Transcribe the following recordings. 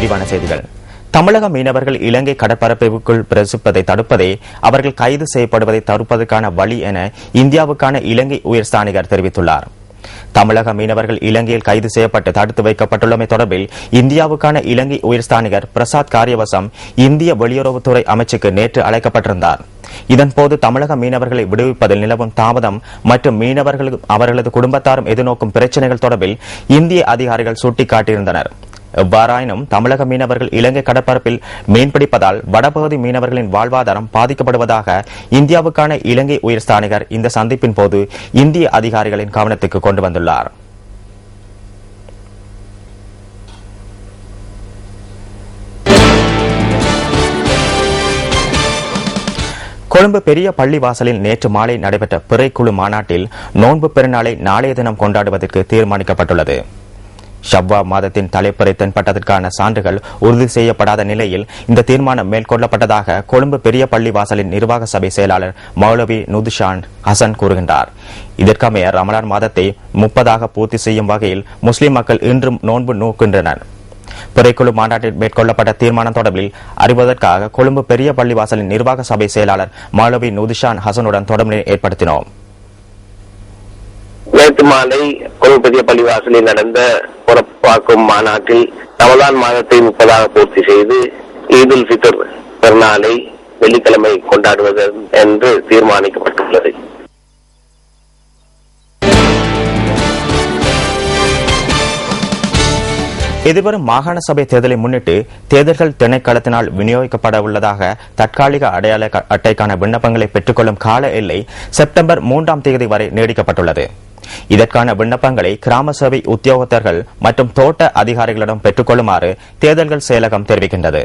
விரிவான செய்திகள். தமிழக மீனவர்கள் இலங்கை கடற்பரப்புக்குள் பிரவேசிப்பதை தடுப்பதே அவர்கள் கைது செய்யப்படுவதை தடுப்பதற்கான வழி என இந்தியாவுக்கான இலங்கை உயர்ஸ்தானிகர் தெரிவித்துள்ளார். தமிழக மீனவர்கள் இலங்கையில் கைது செய்யப்பட்டு தடுத்து வைக்கப்பட்டுள்ளமை தொடர்பில் இந்தியாவுக்கான இலங்கை உயர்ஸ்தானிகர் பிரசாத் காரியவசம் இந்திய வெளியுறவுத்துறை அமைச்சுக்கு நேற்று அழைக்கப்பட்டிருந்தார். இதன்போது தமிழக மீனவர்களை விடுவிப்பதில் நிலவும் தாமதம் மற்றும் மீனவர்களும் அவர்களது குடும்பத்தாரும் எதிர்நோக்கும் பிரச்சினைகள் தொடர்பில் இந்திய அதிகாரிகள் சுட்டிக்காட்டியிருந்தனர். எவ்வாறாயினும் தமிழக மீனவர்கள் இலங்கை கடற்பரப்பில் மீன்பிடிப்பதால் வடபகுதி மீனவர்களின் வாழ்வாதாரம் பாதிக்கப்படுவதாக இந்தியாவுக்கான இலங்கை உயர்ஸ்தானிகர் இந்த சந்திப்பின் போது இந்திய அதிகாரிகளின் கவனத்துக்கு கொண்டு வந்துள்ளார். கொழும்பு பெரிய பள்ளிவாசலில் நேற்று மாலை நடைபெற்ற பிறைக்குழு மாநாட்டில் நோன்பு பெருநாளை நாளைய தினம் கொண்டாடுவதற்கு தீர்மானிக்கப்பட்டுள்ளது. ஷவ்வா மாதத்தின் தலைப்பறை தென்பட்டதற்கான சான்றுகள் உறுதி செய்யப்படாத நிலையில் இந்த தீர்மானம் மேற்கொள்ளப்பட்டதாக கொழும்பு பெரிய பள்ளிவாசலின் நிர்வாக சபை செயலாளர் மௌலவி நுதுஷான் ஹசன் கூறுகின்றார். இதற்கமைய ரமலான் மாதத்தை 30 பூர்த்தி செய்யும் வகையில் முஸ்லிம் மக்கள் இன்றும் நோன்பு நோக்கின்றனர். பிறைக்குழு மாநாட்டில் மேற்கொள்ளப்பட்ட தீர்மானம் தொடர்பில் அறிவதற்காக கொழும்பு பெரிய பள்ளிவாசலின் நிர்வாக சபை செயலாளர் மௌலவி நுதுஷான் ஹசனுடன் தொடர்பு ஏற்படுத்தினோம். நேற்று மாலை கொழும்பு பெரிய பள்ளிவாசலில் நடந்த பொறுப்பாக்கும் மாநாட்டில் ரமலான் மாதத்தை 30 பூர்த்தி செய்து ஈதுல் ஃபித்ர் பெருநாளை வெள்ளிக்கிழமை கொண்டாடுவது என்று தீர்மானிக்கப்பட்டுள்ளது. எதிர்வரும் மாகாண சபை தேர்தலை முன்னிட்டு தேர்தல்கள் திணைக்களத்தினால் விநியோகிக்கப்பட உள்ளதாக தற்காலிக அடையாள அட்டைக்கான விண்ணப்பங்களை பெற்றுக்கொள்ளும் கால எல்லை செப்டம்பர் 3 வரை நீடிக்கப்பட்டுள்ளது. இதற்கான விண்ணப்பங்களை கிராம சேவை உத்தியோகத்தர்கள் மற்றும் தோட்ட அதிகாரிகளிடம் பெற்றுக்கொள்ளுமாறு தேர்தல்கள் செயலகம் தெரிவிக்கின்றது.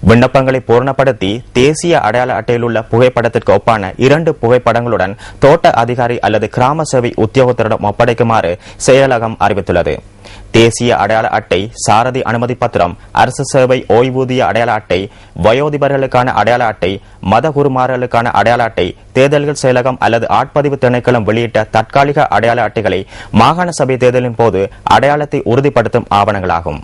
விண்ணப்பங்களை பூர்ணப்படுத்தி தேசிய அடையாள அட்டையில் உள்ள புகைப்படத்திற்கு ஒப்பான 2 புகைப்படங்களுடன் தோட்ட அதிகாரி அல்லது கிராம சேவை உத்தியோகத்தரிடம் ஒப்படைக்குமாறு செயலகம் அறிவித்துள்ளது. தேசிய அடையாள அட்டை, சாரதி அனுமதி பத்திரம், அரசு சேவை ஓய்வூதிய அடையாள அட்டை, வயோதிபர்களுக்கான அடையாள அட்டை, மத குருமார்களுக்கான அடையாள அட்டை, தேர்தல்கள் செயலகம் அல்லது ஆட்பதிவு திணைக்களம் வெளியிட்ட தற்காலிக அடையாள அட்டைகளை மாகாண சபை தேர்தலின் போது அடையாளத்தை உறுதிப்படுத்தும் ஆவணங்களாகும்.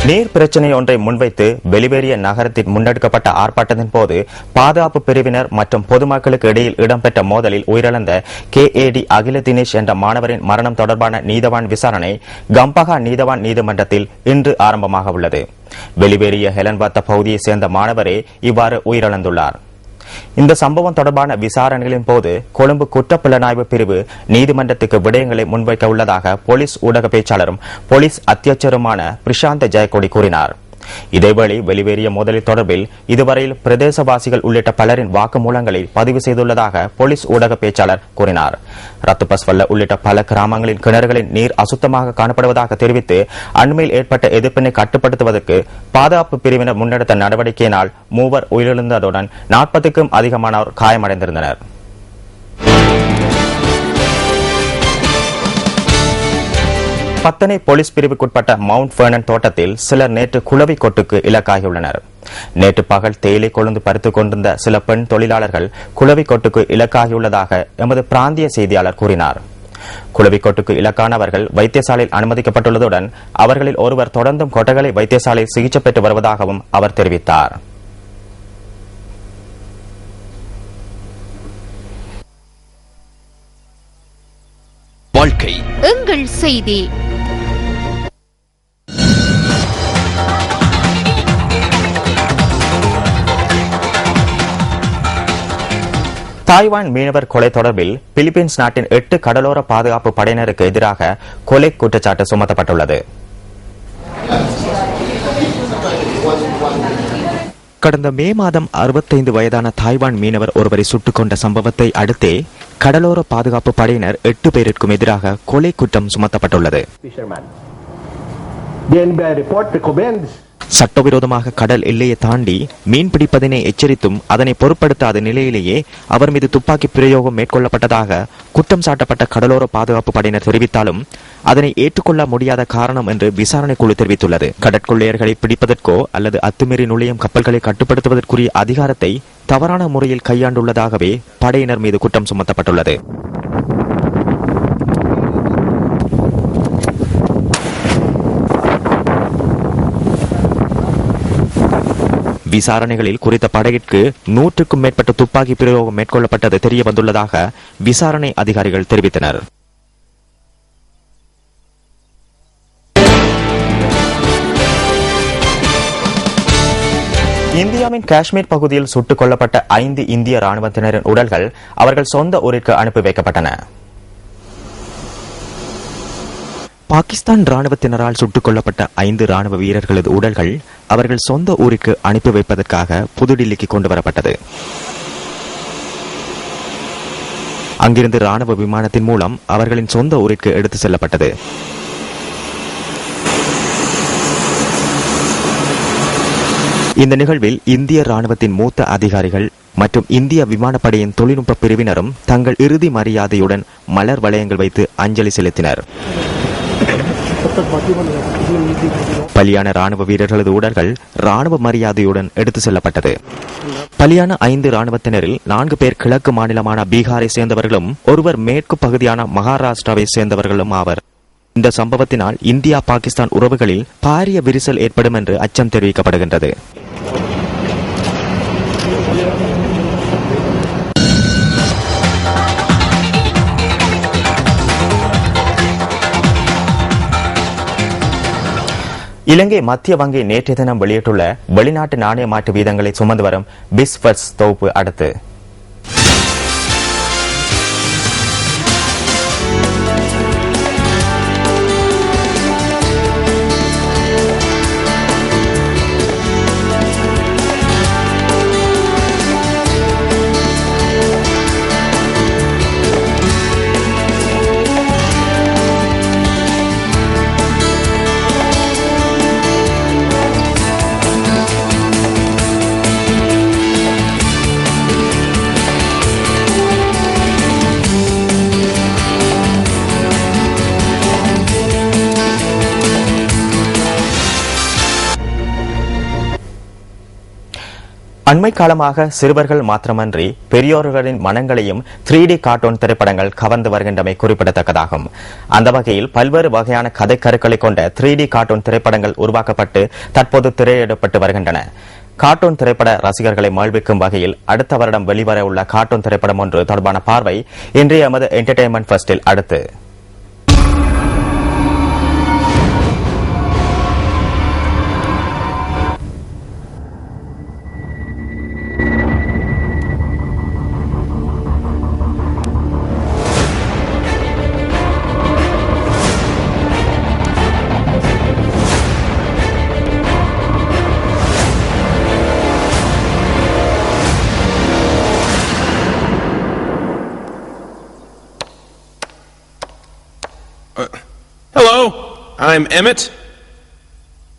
நீர் பிரச்சினை ஒன்றை முன்வைத்து வெளிவேறிய நகரத்தில் முன்னெடுக்கப்பட்ட ஆர்ப்பாட்டத்தின் போது பாதுகாப்பு பிரிவினர் மற்றும் பொதுமக்களுக்கு இடையில் இடம்பெற்ற மோதலில் உயிரிழந்த KAD அகில தினேஷ் என்ற மாணவரின் மரணம் தொடர்பான நீதவான் விசாரணை கம்பஹா நீதவான் நீதிமன்றத்தில் இன்று ஆரம்பமாக உள்ளது. வெளிவேறிய ஹெலன்பாத்த பகுதியைச் சேர்ந்த மாணவரே இவ்வாறு உயிரிழந்துள்ளார். இந்த சம்பவம் தொடர்பான விசாரணைகளின் போது கொழும்பு குற்றப்புலனாய்வு பிரிவு நீதிமன்றத்துக்கு விடயங்களை முன்வைக்க உள்ளதாக போலீஸ் ஊடக பேச்சாளரும் போலீஸ் அத்தியட்சருமான பிரசாந்த் ஜெயக்கொடி கூறினார். இதேவேளை வெளிவேறிய மோதலில் தொடர்பில் இதுவரையில் பிரதேசவாசிகள் உள்ளிட்ட பலரின் வாக்குமூலங்களை பதிவு செய்துள்ளதாக போலீஸ் ஊடக பேச்சாளர் கூறினார். ரத்துபஸ்வல்ல உள்ளிட்ட பல கிராமங்களின் கிணறுகளின் நீர் அசுத்தமாக காணப்படுவதாக தெரிவித்து அண்மையில் ஏற்பட்ட எதிர்ப்பினை கட்டுப்படுத்துவதற்கு பாதுகாப்பு பிரிவினர் முன்னெடுத்த நடவடிக்கையினால் 3 உயிரிழந்ததுடன் 40க்கும் அதிகமானோர் காயமடைந்திருந்தனர். பத்தனை போலீஸ் பிரிவுக்குட்பட்ட மவுண்ட் பெர்னன் தோட்டத்தில் சிலர் நேற்று குளவி கொட்டுக்கு இலக்காகியுள்ளனர். நேற்று பகல் தேயிலை கொழுந்து பறித்துக் கொண்டிருந்த சில பெண் தொழிலாளர்கள் குளவி கொட்டுக்கு இலக்காகியுள்ளதாக எமது பிராந்திய செய்தியாளர் கூறினார். குளவி கொட்டுக்கு இலக்கானவர்கள் வைத்தியசாலையில் அனுமதிக்கப்பட்டுள்ளதுடன் அவர்களில் ஒருவர் தொடர்ந்தும் கொட்டைகளை வைத்தியசாலையில் சிகிச்சை பெற்று வருவதாகவும் அவர் தெரிவித்தார். வாழ்க்கை எங்கள் செய்தி. தாய்வான் மீனவர் கொலை தொடர்பில் பிலிப்பீன்ஸ் நாட்டின் 8 கடலோர பாதுகாப்பு படையினருக்கு எதிராக கொலை குற்றச்சாட்டு சுமத்தப்பட்டுள்ளது. கடந்த மே மாதம் 65 வயதான தாய்வான் மீனவர் ஒருவரை சுட்டுக் கொண்ட சம்பவத்தை அடுத்தே கடலோர பாதுகாப்பு படையினர் 8 பேருக்கும் எதிராக கொலை குற்றம் சுமத்தப்பட்டுள்ளது. சட்டவிரோதமாக கடல் எல்லையை தாண்டி மீன் பிடிப்பதனை எச்சரித்தும் அதனை பொருட்படுத்தாத நிலையிலேயே அவர் மீது துப்பாக்கி பிரயோகம் மேற்கொள்ளப்பட்டதாக குற்றம் சாட்டப்பட்ட கடலோர பாதுகாப்பு படையினர் தெரிவித்தாலும் அதனை ஏற்றுக்கொள்ள முடியாத காரணம் என்று விசாரணை குழு தெரிவித்துள்ளது. கடற்கொள்ளையர்களை பிடிப்பதற்கோ அல்லது அத்துமீறி நுழையும் கப்பல்களை கட்டுப்படுத்துவதற்குரிய அதிகாரத்தை தவறான முறையில் கையாண்டுள்ளதாகவே படையினர் மீது குற்றம் சுமத்தப்பட்டுள்ளது. விசாரணைகளில் குறித்த படகிற்கு 100க்கும் மேற்பட்ட துப்பாக்கி பிரயோகம் மேற்கொள்ளப்பட்டது தெரிய வந்துள்ளதாக விசாரணை அதிகாரிகள் தெரிவித்தனர். இந்தியாவின் காஷ்மீர் பகுதியில் சுட்டுக் கொல்லப்பட்ட 5 இந்திய ராணுவத்தினரின் உடல்கள் அவர்கள் சொந்த ஊருக்கு அனுப்பி வைக்கப்பட்டன. பாகிஸ்தான் ராணுவத்தினரால் சுட்டுக் கொல்லப்பட்ட 5 ராணுவ வீரர்களது உடல்கள் அவர்கள் சொந்த ஊருக்கு அனுப்பி வைப்பதற்காக புதுடில்லிக்கு கொண்டு வரப்பட்டது. அங்கிருந்து ராணுவ விமானத்தின் மூலம் அவர்களின் சொந்த ஊருக்கு எடுத்து செல்லப்பட்டது. இந்த நிகழ்வில் இந்திய ராணுவத்தின் மூத்த அதிகாரிகள் மற்றும் இந்திய விமானப்படையின் தொழில்நுட்ப பிரிவினரும் தங்கள் இறுதி மரியாதையுடன் மலர் வளையங்கள் வைத்து அஞ்சலி செலுத்தினர். பலியான ராணுவ வீரர்களது உடல்கள் ராணுவ மரியாதையுடன் எடுத்து செல்லப்பட்டது. பலியான 5 ராணுவத்தினரில் 4 பேர் கிழக்கு மாநிலமான பீகாரை சேர்ந்தவர்களும் ஒருவர் மேற்கு பகுதியான மகாராஷ்டிராவை சேர்ந்தவர்களும் ஆவர். இந்த சம்பவத்தினால் இந்தியா பாகிஸ்தான் உறவுகளில் பாரிய விரிசல் ஏற்படும் என்று அச்சம் தெரிவிக்கப்படுகின்றது. இலங்கை மத்திய வங்கி நேற்றைய தினம் வெளியிட்டுள்ள வெளிநாட்டு நாணய மாற்று வீதங்களை சுமந்து வரும் பிஸ்வர்ஸ் தொகுப்பு அடுத்து அண்மை காலமாக சிறுவர்கள் மாத்திரமன்றி பெரியோர்களின் மனங்களையும் 3D கார்ட்டூன் திரைப்படங்கள் கவர்ந்து வருகின்றமை குறிப்பிடத்தக்கதாகும். அந்த வகையில் பல்வேறு வகையான கதை கருக்களை கொண்ட 3D கார்ட்டூன் திரைப்படங்கள் உருவாக்கப்பட்டு தற்போது திரையிடப்பட்டு வருகின்றன. கார்ட்டூன் திரைப்பட ரசிகர்களை மகிழ்விக்கும் வகையில் அடுத்த வருடம் வெளிவர உள்ள கார்ட்டூன் திரைப்படம் ஒன்று தொடர்பான பார்வை இன்றைய எமது என்டர்டெயின்மெண்ட் ஃபர்ஸ்டில் அடுத்து. Hello, I'm Emmett.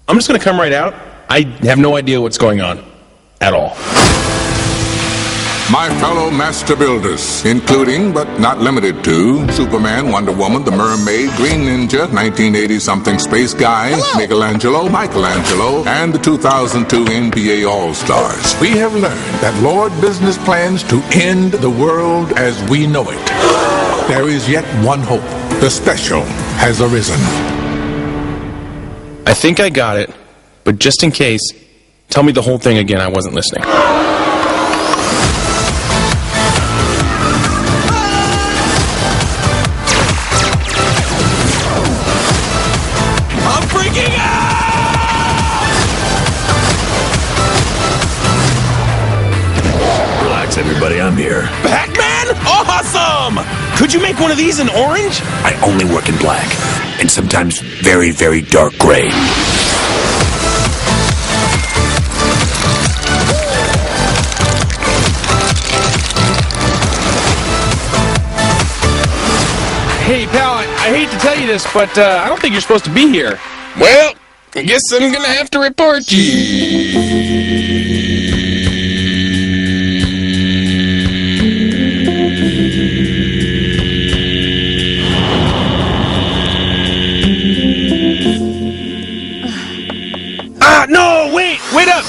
I'm just going to come right out. I have no idea what's going on at all. My fellow master builders, including but not limited to Superman, Wonder Woman, the Mermaid, Green Ninja, 1980-something Space Guy, Michelangelo, and the 2002 NBA All-Stars. We have learned that Lord Business plans to end the world as we know it. There is yet one hope. The special has arisen. I think I got it, but just in case, tell me the whole thing again. I wasn't listening. I'm freaking out! Relax, everybody. I'm here. Pac-Man? Awesome! Could you make one of these in orange? I only work in black, and sometimes very, very dark gray. Hey, pal, I hate to tell you this, but I don't think you're supposed to be here. Well, I guess I'm gonna have to report you. No! Wait up!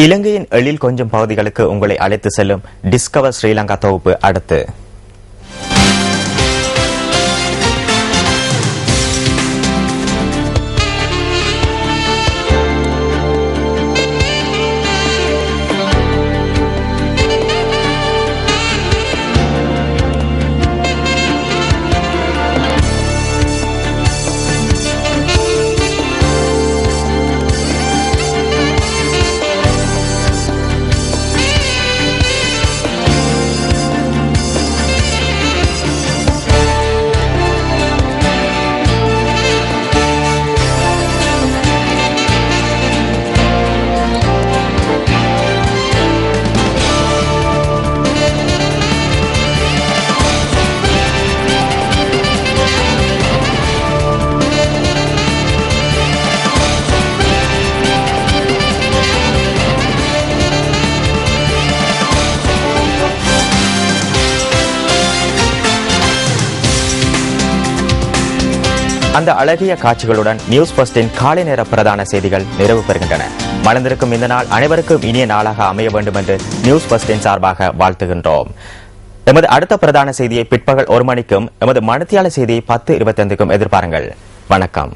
இலங்கையின் எழில் கொஞ்சம் பகுதிகளுக்கு உங்களை அழைத்து செல்லும் discover Sri Lanka தொகுப்பு அடுத்து. அந்த அழகிய காட்சிகளுடன் நியூஸ் ஃபர்ஸ்டின் காலை நேர பிரதான செய்திகள் நிறைவு பெறுகின்றன. மலர்ந்திருக்கும் இந்த நாள் அனைவருக்கும் இனிய நாளாக அமைய வேண்டும் என்று நியூஸ் ஃபர்ஸ்டின் சார்பாக வாழ்த்துகின்றோம். எமது அடுத்த பிரதான செய்தியை பிற்பகல் 1 மணிக்கும், எமது மணித்தியால செய்தியை 10:25க்கும் எதிர்பாருங்கள். வணக்கம்.